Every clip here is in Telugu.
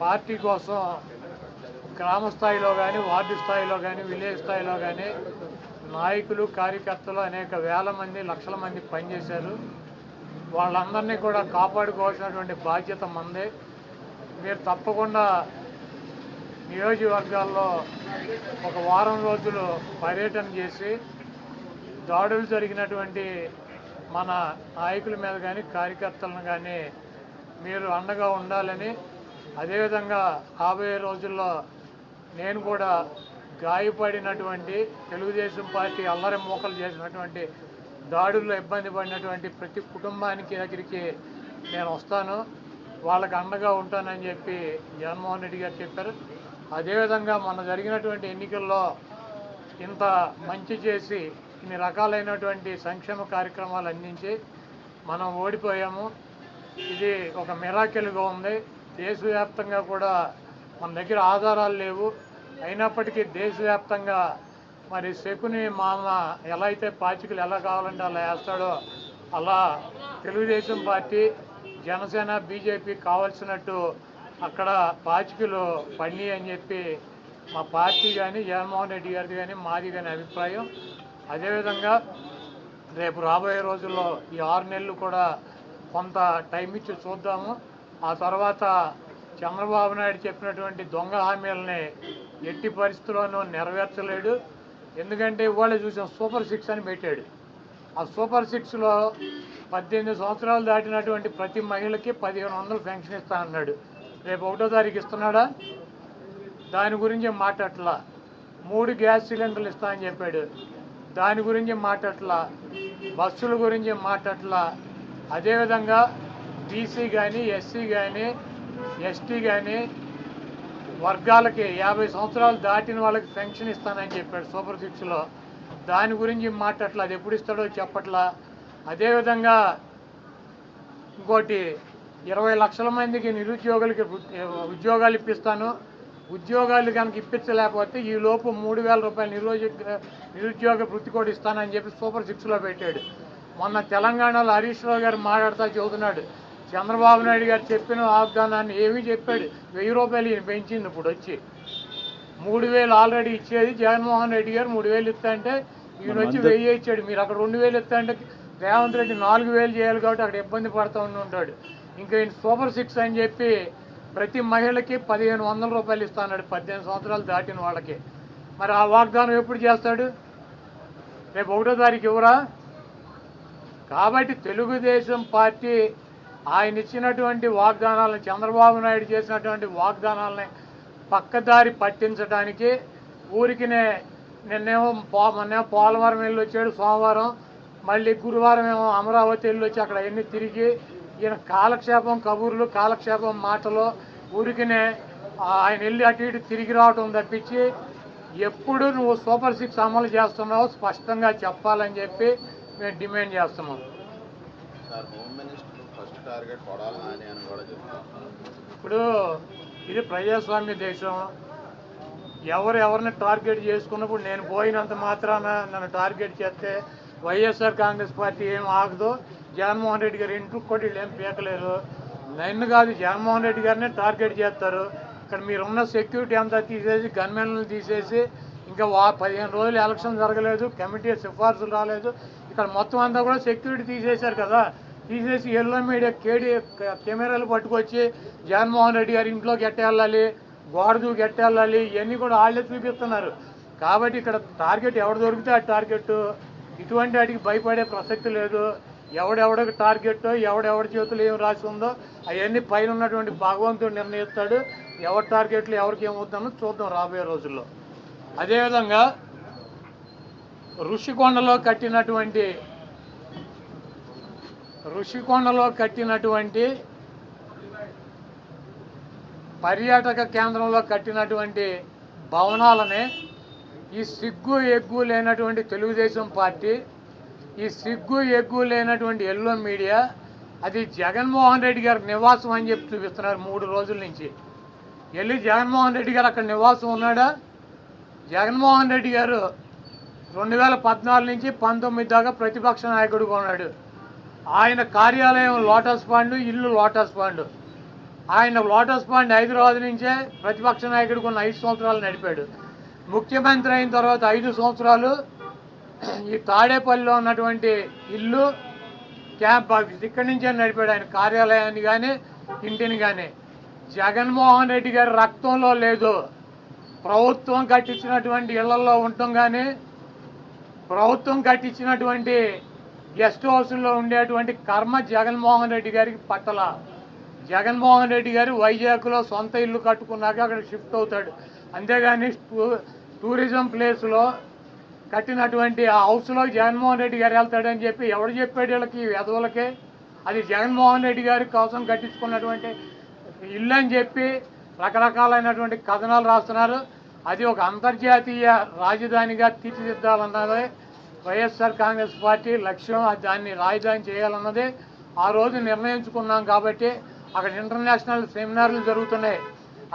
పార్టీ కోసం గ్రామ స్థాయిలో కానీ, వార్డు స్థాయిలో కానీ, విలేజ్ స్థాయిలో కానీ నాయకులు, కార్యకర్తలు అనేక వేల మంది, లక్షల మంది పనిచేశారు. వాళ్ళందరినీ కూడా కాపాడుకోవాల్సినటువంటి బాధ్యత మందే. మీరు తప్పకుండా నియోజకవర్గాల్లో ఒక వారం రోజులు పర్యటన చేసి దాడులు జరిగినటువంటి మన నాయకుల మీద కానీ, కార్యకర్తలను కానీ మీరు అండగా ఉండాలని, అదేవిధంగా రాబోయే రోజుల్లో నేను కూడా గాయపడినటువంటి తెలుగుదేశం పార్టీ అల్లరి మూకలు చేసినటువంటి దాడుల్లో ఇబ్బంది పడినటువంటి ప్రతి కుటుంబానికి దగ్గరికి నేను వస్తాను, వాళ్ళకి అండగా ఉంటానని చెప్పి జగన్మోహన్ రెడ్డి గారు చెప్పారు. అదేవిధంగా మన జరిగినటువంటి ఎన్నికల్లో ఇంత మంచి చేసి ఇన్ని రకాలైనటువంటి సంక్షేమ కార్యక్రమాలు అందించి మనం ఓడిపోయాము. ఇది ఒక మిరాకిల్గా ఉంది. దేశవ్యాప్తంగా కూడా మన దగ్గర ఆధారాలు లేవు, అయినప్పటికీ దేశవ్యాప్తంగా మరి శకుని మామ ఎలా అయితే పాచికలు ఎలా కావాలంటే అలా వేస్తాడో అలా తెలుగుదేశం పార్టీ, జనసేన, బీజేపీ కావాల్సినట్టు అక్కడ పాచికలు పడినాయి అని చెప్పి మా పార్టీ కానీ, జగన్మోహన్ రెడ్డి గారిది కానీ, మాది కానీ అభిప్రాయం. అదేవిధంగా రేపు రాబోయే రోజుల్లో ఈ 6 నెలలు కూడా కొంత టైం ఇచ్చి చూద్దాము. ఆ తర్వాత చంద్రబాబు నాయుడు చెప్పినటువంటి దొంగ హామీలని ఎట్టి పరిస్థితుల్లోనూ నెరవేర్చలేడు. ఎందుకంటే ఇవాళ చూసాం సూపర్ 6 అని పెట్టాడు. ఆ సూపర్ 6లో 18 సంవత్సరాలు దాటినటువంటి ప్రతి మహిళకి 1500 పెన్షన్ ఇస్తా అన్నాడు. రేపు 1వ తారీఖు ఇస్తున్నాడా? దాని గురించి మాట్లాడట్లా. 3 గ్యాస్ సిలిండర్లు ఇస్తా అని చెప్పాడు, దాని గురించి మాట్లాడట్లా. బస్సుల గురించి మాట్లాడట్లా. అదేవిధంగా బీసీ కానీ, ఎస్సీ కానీ, ఎస్టీ కానీ వర్గాలకి 50 సంవత్సరాలు దాటిన వాళ్ళకి పెన్షన్ ఇస్తానని చెప్పాడు సూపర్ 6లో, దాని గురించి మాట్లాడట్లా. అది ఎప్పుడు ఇస్తాడో చెప్పట్లా. అదేవిధంగా ఇంకోటి 20 లక్షల మందికి నిరుద్యోగులకి ఉద్యోగాలు ఇప్పిస్తాను, ఉద్యోగాలు కనుక ఇప్పించలేకపోతే ఈ లోపు 3000 రూపాయలు నిరుద్యోగ వృత్తి కూడా ఇస్తానని చెప్పి సూపర్ 6లో పెట్టాడు. మొన్న తెలంగాణలో హరీష్ రావు గారు మాట్లాడుతూ చెబుతున్నాడు, చంద్రబాబు నాయుడు గారు చెప్పిన వాగ్దానాన్ని ఏమీ చెప్పాడు. 1000 రూపాయలు ఈయన పెంచింది. ఇప్పుడు వచ్చి 3000 ఆల్రెడీ ఇచ్చేది జగన్మోహన్ రెడ్డి గారు 3000 ఇస్తా అంటే ఈయన వచ్చి 1000 ఇచ్చాడు. మీరు అక్కడ 2000 ఇస్తా అంటే రేవంత్ రెడ్డి 4000 చేయాలి కాబట్టి అక్కడ ఇబ్బంది పడుతూ ఉంటాడు. ఇంకా ఈయన సూపర్ 6 అని చెప్పి ప్రతి మహిళకి 1500 రూపాయలు ఇస్తాడు 18 సంవత్సరాలు దాటిన వాళ్ళకి. మరి ఆ వాగ్దానం ఎప్పుడు చేస్తాడు? రేపు 1వ తారీఖు ఇవ్వరా? కాబట్టి తెలుగుదేశం పార్టీ ఆయన ఇచ్చినటువంటి వాగ్దానాలను, చంద్రబాబు నాయుడు చేసినటువంటి వాగ్దానాలని పక్కదారి పట్టించడానికి ఊరికినే నిన్నేమో పోలవరం వెళ్ళి వచ్చాడు సోమవారం, మళ్ళీ గురువారం ఏమో అమరావతి వెళ్ళి వచ్చి అక్కడ అన్నీ తిరిగి ఈయన కాలక్షేపం కబుర్లు, కాలక్షేపం మాటలు, ఊరికినే ఆయన వెళ్ళి అటు ఇటు తిరిగి రావటం తప్పించి ఎప్పుడు నువ్వు సూపర్ 6 అమలు చేస్తున్నావు స్పష్టంగా చెప్పాలని చెప్పి మేము డిమాండ్ చేస్తున్నాం. ఇప్పుడు ఇది ప్రజాస్వామ్య దేశం. ఎవరిని టార్గెట్ చేసుకున్నప్పుడు నేను పోయినంత మాత్రాన నన్ను టార్గెట్ చేస్తే వైఎస్ఆర్ కాంగ్రెస్ పార్టీ ఏం ఆగదు. జగన్మోహన్ రెడ్డి గారు ఇంటికి కూడా వీళ్ళు ఏం పీకలేరు. నన్ను కాదు, జగన్మోహన్ రెడ్డి గారిని టార్గెట్ చేస్తారు. ఇక్కడ మీరున్న సెక్యూరిటీ అంతా తీసేసి, గన్మెన్లను తీసేసి, ఇంకా 15 రోజులు ఎలక్షన్ జరగలేదు, కమిటీ సిఫార్సులు రాలేదు, ఇక్కడ మొత్తం అంతా కూడా సెక్యూరిటీ తీసేశారు కదా. తీసేసి ఎల్లో మీడియా కెమెరాలు పట్టుకొచ్చి జగన్మోహన్ రెడ్డి గారి ఇంట్లోకి ఎట్టేళ్ళాలి, గోడ దూకి ఎట్టేళ్ళాలి, ఇవన్నీ కూడా వాళ్ళే చూపిస్తున్నారు. కాబట్టి ఇక్కడ టార్గెట్ ఎవరు దొరికితే ఆ టార్గెట్. ఇటువంటి వాటికి భయపడే ప్రసక్తి లేదు. ఎవడెవడికి టార్గెట్, ఎవడెవడి చేతులు ఏం రాసి ఉందో అవన్నీ పైన ఉన్నటువంటి భగవంతుడు నిర్ణయిస్తాడు. ఎవరి టార్గెట్లు ఎవరికి ఏమవుతుందో చూద్దాం రాబోయే రోజుల్లో. అదేవిధంగా ఋషికొండలో కట్టినటువంటి పర్యాటక కేంద్రంలో కట్టినటువంటి భవనాలనే ఈ సిగ్గు ఎగ్గు లేనటువంటి తెలుగుదేశం పార్టీ, ఈ సిగ్గు ఎగ్గు లేనటువంటి ఎల్లో మీడియా అది జగన్మోహన్ రెడ్డి గారి నివాసం అని చెప్పి చూపిస్తున్నారు 3 రోజుల నుంచి. వెళ్ళి జగన్మోహన్ రెడ్డి గారు అక్కడ నివాసం ఉన్నాడా? జగన్మోహన్ రెడ్డి గారు 2014 నుంచి 19 దాకా ప్రతిపక్ష నాయకుడిగా ఉన్నాడు. ఆయన కార్యాలయం లోటస్ పాండ్, ఇల్లు లోటస్ పాండ్. ఆయన లోటస్ పాండ్ హైదరాబాద్ నుంచే ప్రతిపక్ష నాయకుడికి ఉన్న 5 సంవత్సరాలు నడిపాడు. ముఖ్యమంత్రి అయిన తర్వాత 5 సంవత్సరాలు ఈ తాడేపల్లిలో ఉన్నటువంటి ఇల్లు క్యాంప్ ఆఫీస్ ఇక్కడి నుంచే నడిపాడు ఆయన కార్యాలయాన్ని కానీ ఇంటిని కానీ. జగన్మోహన్ రెడ్డి గారి రక్తంలో లేదు. ప్రభుత్వం కట్టించినటువంటి ఇళ్లలో ఉండటం కానీ ప్రభుత్వం కట్టించినటువంటి గెస్ట్ హౌస్లో ఉండేటువంటి కర్మ జగన్మోహన్ రెడ్డి గారికి పట్టల. జగన్మోహన్ రెడ్డి గారు వైజాగ్లో సొంత ఇల్లు కట్టుకున్నాక అక్కడ షిఫ్ట్ అవుతాడు. అంతేగాని టూరిజం ప్లేస్లో కట్టినటువంటి ఆ హౌస్లో జగన్మోహన్ రెడ్డి గారు వెళ్తాడని చెప్పి ఎవడు చెప్పాడు వీళ్ళకి వెధవులకే? అది జగన్మోహన్ రెడ్డి గారి కోసం కట్టించుకున్నటువంటి ఇల్లు అని చెప్పి రకరకాలైనటువంటి కథనాలు రాస్తున్నారు. అది ఒక అంతర్జాతీయ రాజధానిగా తీర్చిదిద్దాలన్నదే వైఎస్ఆర్ కాంగ్రెస్ పార్టీ లక్ష్యం. దాన్ని రాజధాని చేయాలన్నదే ఆ రోజు నిర్ణయించుకున్నాం. కాబట్టి అక్కడ ఇంటర్నేషనల్ సెమినార్లు జరుగుతున్నాయి.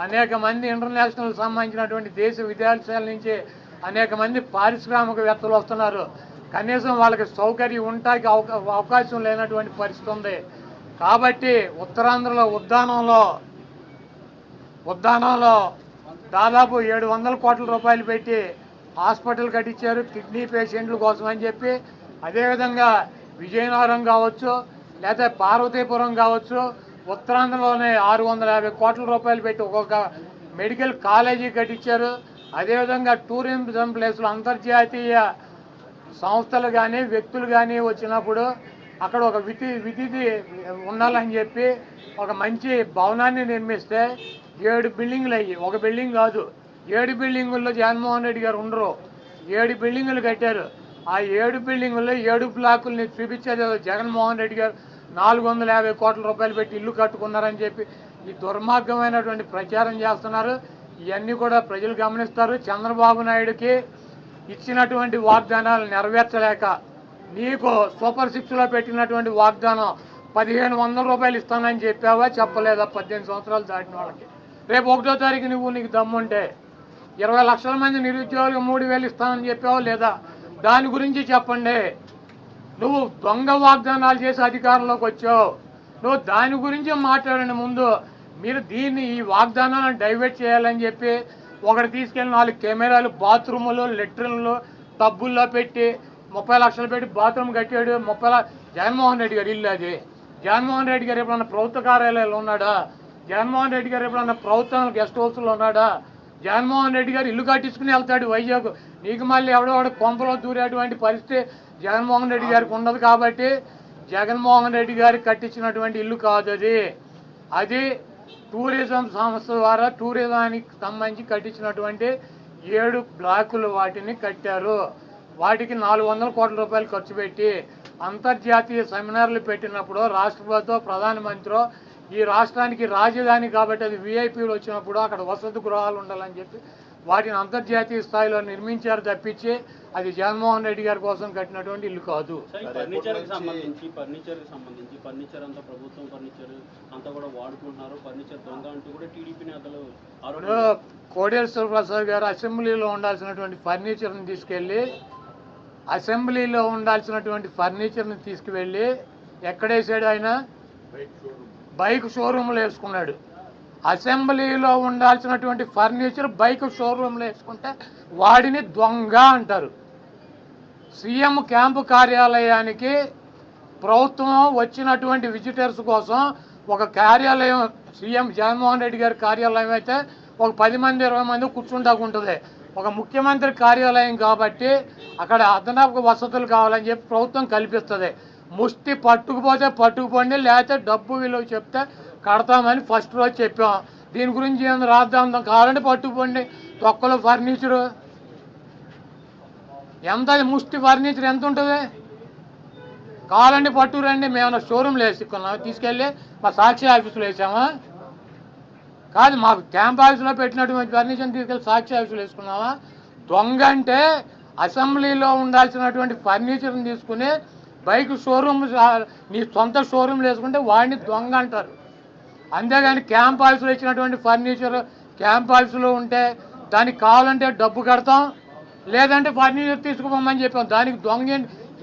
అనేక మంది ఇంటర్నేషనల్ సంబంధించినటువంటి దేశ విదేశాల నుంచి అనేక మంది పారిశ్రామికవేత్తలు వస్తున్నారు. కనీసం వాళ్ళకి సౌకర్యం ఉండటానికి అవకాశం లేనటువంటి పరిస్థితి ఉంది. కాబట్టి ఉత్తరాంధ్రలో ఉద్దానంలో దాదాపు 700 కోట్ల రూపాయలు పెట్టి హాస్పిటల్ కట్టించారు కిడ్నీ పేషెంట్ల కోసం అని చెప్పి. అదేవిధంగా విజయనగరం కావచ్చు లేదా పార్వతీపురం కావచ్చు ఉత్తరాంధ్రలోనే 650 కోట్ల రూపాయలు పెట్టి ఒక్కొక్క మెడికల్ కాలేజీ కట్టించారు. అదేవిధంగా టూరిజం ప్లేస్లో అంతర్జాతీయ సంస్థలు కానీ వ్యక్తులు కానీ వచ్చినప్పుడు అక్కడ ఒక విధి ఉండాలని చెప్పి ఒక మంచి భవనాన్ని నిర్మిస్తే 7 బిల్డింగులు అయ్యి, ఒక బిల్డింగ్ కాదు 7 బిల్డింగుల్లో జగన్మోహన్ రెడ్డి గారు ఉండరు. 7 బిల్డింగులు కట్టారు. ఆ 7 బిల్డింగుల్లో 7 బ్లాకుల్ని చూపించేది జగన్మోహన్ రెడ్డి గారు 450 కోట్ల రూపాయలు పెట్టి ఇల్లు కట్టుకున్నారని చెప్పి ఈ దుర్మార్గమైనటువంటి ప్రచారం చేస్తున్నారు. ఇవన్నీ కూడా ప్రజలు గమనిస్తారు. చంద్రబాబు నాయుడుకి ఇచ్చినటువంటి వాగ్దానాలు నెరవేర్చలేక నీకు సూపర్ 6లో పెట్టినటువంటి వాగ్దానం 1500 రూపాయలు ఇస్తానని చెప్పావా చెప్పలేదా? 18 సంవత్సరాలు దాటిన వాళ్ళకి రేపు 1వ తారీఖు నీకు దమ్ముంటే 20 లక్షల మంది నిరుద్యోగులకు 3000 ఇస్తానని చెప్పావా లేదా? దాని గురించి చెప్పండి. నువ్వు దొంగ వాగ్దానాలు చేసి అధికారంలోకి వచ్చావు. నువ్వు దాని గురించి మాట్లాడండి. ముందు మీరు ఈ వాగ్దానాలను డైవర్ట్ చేయాలని చెప్పి ఒకటి తీసుకెళ్ళి 4 కెమెరాలు బాత్రూములు లెట్రిన్లు టబ్బుల్లో పెట్టి 30 లక్షలు పెట్టి బాత్రూమ్ కట్టాడు. జగన్మోహన్ రెడ్డి గారు ఇల్లు అది. జగన్మోహన్ రెడ్డి గారు ఎప్పుడన్నా ప్రభుత్వ కార్యాలయాలు ఉన్నాడా? జగన్మోహన్ రెడ్డి గారు ఎప్పుడన్నా ప్రభుత్వం గెస్ట్ హౌస్లో ఉన్నాడా? జగన్మోహన్ రెడ్డి గారు ఇల్లు కట్టించుకుని వెళ్తాడు వైజాగ్. నీకు మళ్ళీ ఎవడో కొంపలో దూరేటువంటి పరిస్థితి జగన్మోహన్ రెడ్డి గారికి ఉండదు. కాబట్టి జగన్మోహన్ రెడ్డి గారికి కట్టించినటువంటి ఇల్లు కాదు అది టూరిజం సంస్థ ద్వారా టూరిజానికి సంబంధించి కట్టించినటువంటి 7 బ్లాకులు వాటిని కట్టారు. వాటికి 400 కోట్ల రూపాయలు ఖర్చు పెట్టి అంతర్జాతీయ సెమినార్లు పెట్టినప్పుడు రాష్ట్రపతితో ప్రధానమంత్రి ఈ రాష్ట్రానికి రాజధాని కాబట్టి అది విఐపీలు వచ్చినప్పుడు అక్కడ వసతి గృహాలు ఉండాలని చెప్పి వాటిని అంతర్జాతీయ స్థాయిలో నిర్మించారు తప్పించి అది జగన్మోహన్ రెడ్డి గారి కోసం కట్టినటువంటి ఇల్లు కాదు. ఫర్నిచర్ అంతా ప్రభుత్వం ఫర్నిచర్ అంతా కూడా వాడుకుంటున్నారు. ఫర్నిచర్ దొంగ అంటూ కూడా టీడీపీ నేతలు కోడేశ్వర ప్రసాద్ గారు అసెంబ్లీలో ఉండాల్సినటువంటి ఫర్నిచర్ని తీసుకువెళ్ళి ఎక్కడేసాడు? ఆయన బైక్ షోరూంలో వేసుకున్నాడు. అసెంబ్లీలో ఉండాల్సినటువంటి ఫర్నిచర్ బైక్ షోరూంలో వేసుకుంటే వాడిని దొంగ అంటారు. సీఎం క్యాంపు కార్యాలయానికి ప్రభుత్వం వచ్చినటువంటి విజిటర్స్ కోసం ఒక కార్యాలయం సీఎం జగన్మోహన్ రెడ్డి గారి కార్యాలయం అయితే ఒక 10 మంది 20 మంది కూర్చుంటాకు ఉంటుంది. ఒక ముఖ్యమంత్రి కార్యాలయం కాబట్టి అక్కడ అదనపు వసతులు కావాలని చెప్పి ప్రభుత్వం కల్పిస్తుంది. ముష్టి పట్టుకుపోతే పట్టుకుపోండి, లేకపోతే డబ్బు విలువ చెప్తే కడతామని ఫస్ట్ రోజు చెప్పాం. దీని గురించి ఏమైనా రాద్దాం కావాలంటే పట్టుకుపోండి. తొక్కలో ఫర్నిచరు ఎంత? ముష్టి ఫర్నిచర్ ఎంత ఉంటుంది? కావాలంటే పట్టుకురండి. మేమన్నా షోరూమ్లో వేసుకున్నాం తీసుకెళ్ళి మా సాక్షి ఆఫీసులో వేసామా? కాదు, మాకు క్యాంప్ ఆఫీసులో పెట్టినటువంటి ఫర్నిచర్ని తీసుకెళ్ళి సాక్షి ఆఫీసులో వేసుకున్నావా? దొంగ అంటే అసెంబ్లీలో ఉండాల్సినటువంటి ఫర్నిచర్ని తీసుకుని బైక్ షోరూమ్ నీ సొంత షోరూమ్లో వేసుకుంటే వాడిని దొంగ అంటారు. అంతేగాని క్యాంప్ ఆఫీసులో ఇచ్చినటువంటి ఫర్నిచర్ క్యాంప్ ఆఫీసులో ఉంటే దానికి కావాలంటే డబ్బు కడతాం, లేదంటే ఫర్నిచర్ తీసుకుపోమని చెప్పాం. దానికి దొంగ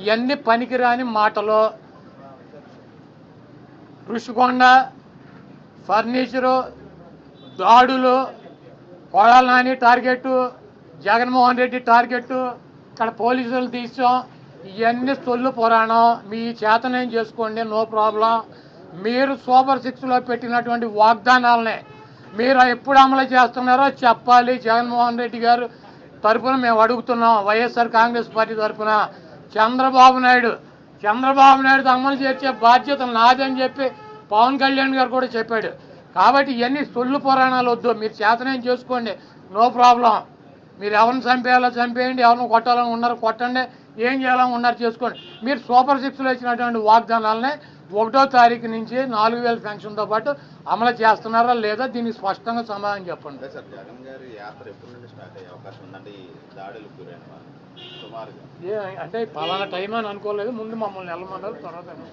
ఇవన్నీ పనికిరాని మాటలు. ఋషికొండ ఫర్నిచరు, దాడులు, కొడాల నాని టార్గెట్, జగన్మోహన్ రెడ్డి టార్గెట్, ఇక్కడ పోలీసులు తీసాం. ఇవన్నీ సొల్లు పురాణం. మీ చేతనేం చేసుకోండి, నో ప్రాబ్లం. మీరు సూపర్ 6లో పెట్టినటువంటి వాగ్దానాలనే మీరు ఎప్పుడు అమలు చేస్తున్నారో చెప్పాలి. జగన్మోహన్ రెడ్డి గారు తరఫున మేము అడుగుతున్నాం, వైఎస్ఆర్ కాంగ్రెస్ పార్టీ తరఫున. చంద్రబాబు నాయుడు అమలు చేసే బాధ్యత నాదని చెప్పి పవన్ కళ్యాణ్ గారు కూడా చెప్పాడు. కాబట్టి ఇవన్నీ సొల్లు పురాణాలు వద్దు. మీరు చేతనేం చేసుకోండి, నో ప్రాబ్లం. మీరు ఎవరిని చంపేయాలో చంపేయండి, ఎవరిని కొట్టాలని ఉన్నారు కొట్టండి, ఏం చేయాలని ఉన్నారు చేసుకోండి. మీరు సూపర్ 6లో ఇచ్చినటువంటి వాగ్దానాలనే 1వ తారీఖు నుంచి 4000 పెన్షన్తో పాటు అమలు చేస్తున్నారా లేదా, దీనికి స్పష్టంగా సమాధానం చెప్పండి. సార్, జగన్ గారి యాత్ర ఎప్పటి నుండి స్టార్ట్ అయ్యే అవకాశం ఉందండి? దాడులకు గురైన వారు సుమారుగా అంటే పలానా టైం అని అనుకోలేదు. ముందు మమ్మల్ని వెళ్ళమన్నారు, తర్వాత